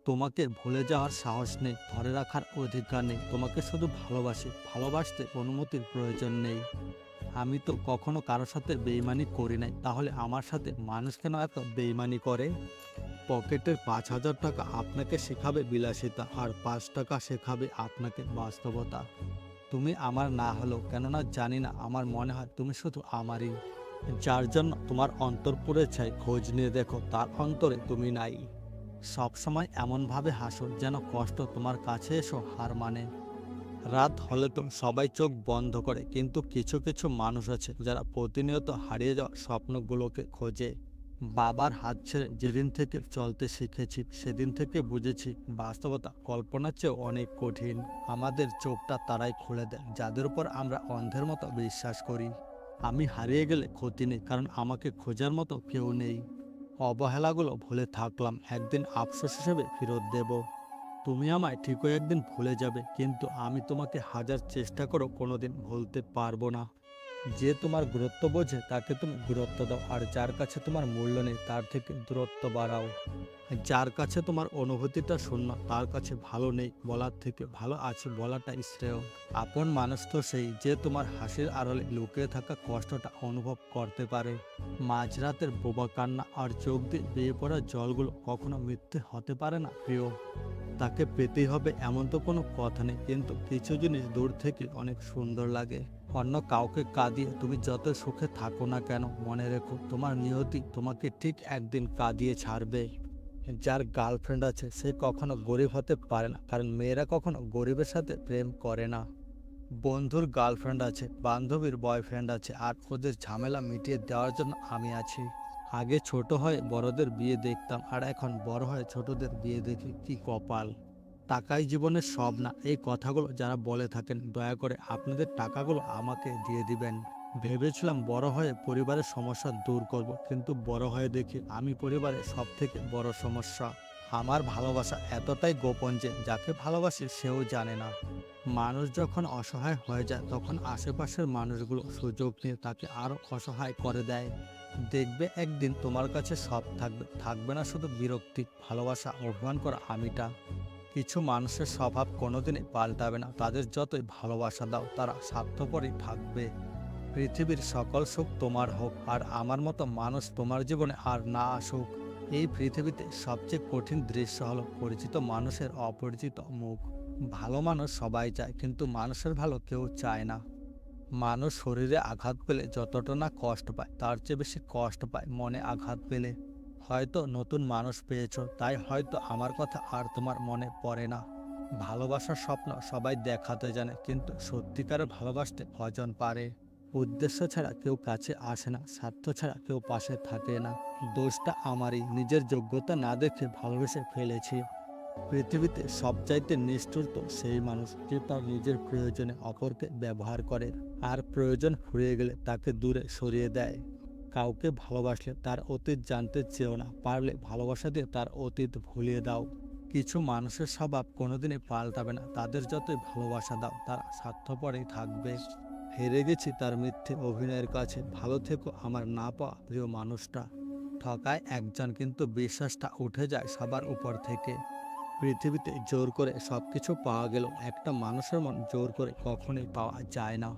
তোমাকে ভুলে যাওয়ার সাহস নেই, ধরে রাখার অধিকার নেই। তোমাকে শুধু ভালোবাসি, ভালোবাসতে অনুমতির প্রয়োজন নেই। আমি তো কখনো কারো সাথে বেইমানি করি নাই, তাহলে আমার সাথে মানুষ কেন এত বেইমানি করে? পকেটের ৫,০০০ টাকা আপনাকে শেখাবে বিলাসিতা, আর ৫ টাকা শেখাবে আপনাকে বাস্তবতা। তুমি আমার না হলেও, কেননা জানি না, আমার মনে হয় তুমি শুধু আমারই। যার জন্য তোমার অন্তর পুড়ে চাই, খোঁজ নিয়ে দেখো তার অন্তরে তুমি নাই। সবসময় এমনভাবে হাসো যেন কষ্ট তোমার কাছে এসো হার মানে। রাত হলে তো সবাই চোখ বন্ধ করে, কিন্তু কিছু কিছু মানুষ আছে যারা প্রতিনিয়ত হারিয়ে যাওয়া স্বপ্নগুলোকে খোঁজে। বাবার হাত ছেড়ে যেদিন থেকে চলতে শিখেছি, সেদিন থেকে বুঝেছি বাস্তবতা কল্পনার চেয়ে অনেক কঠিন। আমাদের চোখটা তারাই খুলে দেয় যাদের উপর আমরা অন্ধের মতো বিশ্বাস করি। আমি হারিয়ে গেলে ক্ষতি নেই, কারণ আমাকে খোঁজার মতো কেউ নেই। অবহেলাগুলো ভুলে থাকলাম, একদিন আফসোস হিসেবে ফেরত দেব। তুমি আমায় ঠিকই একদিন ভুলে যাবে, কিন্তু আমি তোমাকে হাজার চেষ্টা করেও কোনোদিন ভুলতে পারবো না। যে তোমার গুরুত্ব বোঝে তাকে তুমি গুরুত্ব দাও, আর যার কাছে তোমার মূল্য নেই তার থেকে দূরত্ব বাড়াও। যার কাছে তোমার অনুভূতিটা শূন্য, তার কাছে ভালো নেই বলার থেকে ভালো আছে বলাটাই শ্রেয়। আপন মানুষ তো সেই যে তোমার হাসির আড়ালে লুকিয়ে থাকা কষ্টটা অনুভব করতে পারে। মাঝরাতের বোবা কান্না আর চোখ দিয়ে বেয়ে পড়া জলগুলো কখনো মিথ্যে হতে পারে না প্রিয়। তাকে পেতেই হবে এমন তো কোনো কথা নেই, কিন্তু কিছু জিনিস দূর থেকে অনেক সুন্দর লাগে। অন্য কাউকে কাঁদিয়ে তুমি যত সুখে থাকো না কেন, মনে রেখো তোমার নিয়তি তোমাকে ঠিক একদিন কাঁদিয়ে ছাড়বে। যার গার্লফ্রেন্ড আছে সে কখনো গরিব হতে পারে না, কারণ মেয়েরা কখনো গরিবের সাথে প্রেম করে না। বন্ধুর গার্লফ্রেন্ড আছে, বান্ধবীর বয়ফ্রেন্ড আছে, আর ওদের ঝামেলা মিটিয়ে দেওয়ার জন্য আমি আছি। আগে ছোট হয়ে বড়দের বিয়ে দেখতাম, আর এখন বড় হয়ে ছোটদের বিয়ে দেখি, কি কপাল। টাকাই জীবনের সব না, এই কথাগুলো যারা বলে থাকেন দয়া করে আপনাদের টাকাগুলো আমাকে দিয়ে দিবেন। ভেবেছিলাম বড় হয়ে পরিবারের সমস্যা দূর করব, কিন্তু বড় হয়ে দেখি আমি পরিবারের সব থেকে বড় সমস্যা। আমার ভালোবাসা এতটাই গোপন যে যাকে ভালোবাসি সেও জানে না। মানুষ যখন অসহায় হয়ে যায়, তখন আশেপাশের মানুষগুলো সুযোগ নিয়ে তাকে আরো অসহায় করে দেয়। দেখবে একদিন তোমার কাছে সব থাকবে, থাকবে না শুধু বিরক্তি, ভালোবাসা, অভিমান করা আমিটা। কিছু মানুষের স্বভাব কোনোদিনই পাল্টাবে না, তাদের যতই ভালোবাসা দাও তারা স্বার্থপরই থাকবে। পৃথিবীর সকল সুখ তোমার হোক, আর আমার মতো মানুষ তোমার জীবনে আর না আসুক। এই পৃথিবীতে সবচেয়ে কঠিন দৃশ্য হলো পরিচিত মানুষের অপরিচিত মুখ। ভালো মানুষ সবাই চায়, কিন্তু মানুষের ভালো কেউ চায় না। মানুষ শরীরে আঘাত পেলে যতটা না কষ্ট পায়, তার চেয়ে বেশি কষ্ট পায় মনে আঘাত পেলে। হয়তো নতুন মানুষ পেয়েছো, তাই হয়তো আমার কথা আর তোমার মনে পড়ে না। ভালোবাসার স্বপ্ন সবাই দেখাতে জানে, কিন্তু সত্যিকারের ভালোবাসতে কজন পারে? উদ্দেশ্য ছাড়া কেউ কাছে আসে না, স্বার্থ ছাড়া কেউ পাশে থাকে না। দোষটা আমারই, নিজের যোগ্যতা না দেখে ভালোবেসে ফেলেছি। পৃথিবীতে সবচাইতে নিষ্ঠুর তো সেই মানুষ যে তার নিজের প্রয়োজনে অপরকে ব্যবহার করে, আর প্রয়োজন ফুরিয়ে গেলে তাকে দূরে সরিয়ে দেয়। কাউকে ভালোবাসলে তার অতীত জানতে চেও না, পারলে ভালোবাসা দিয়ে তার অতীত ভুলিয়ে দাও। কিছু মানুষের স্বভাব কোনোদিনই পাল্টাবে না, তাদের যতই ভালোবাসা দাও তারা স্বার্থপরই থাকবে। হেরে গেছি তার মিথ্যে অভিনয়ের কাছে, ভালো থেকো আমার না পাওয়া প্রিয় মানুষটা। ঠকায় একজন, কিন্তু বিশ্বাসটা উঠে যায় সবার উপর থেকে। পৃথিবীতে জোর করে সবকিছু পাওয়া গেল, একটা মানুষের মন জোর করে কখনোই পাওয়া যায় না।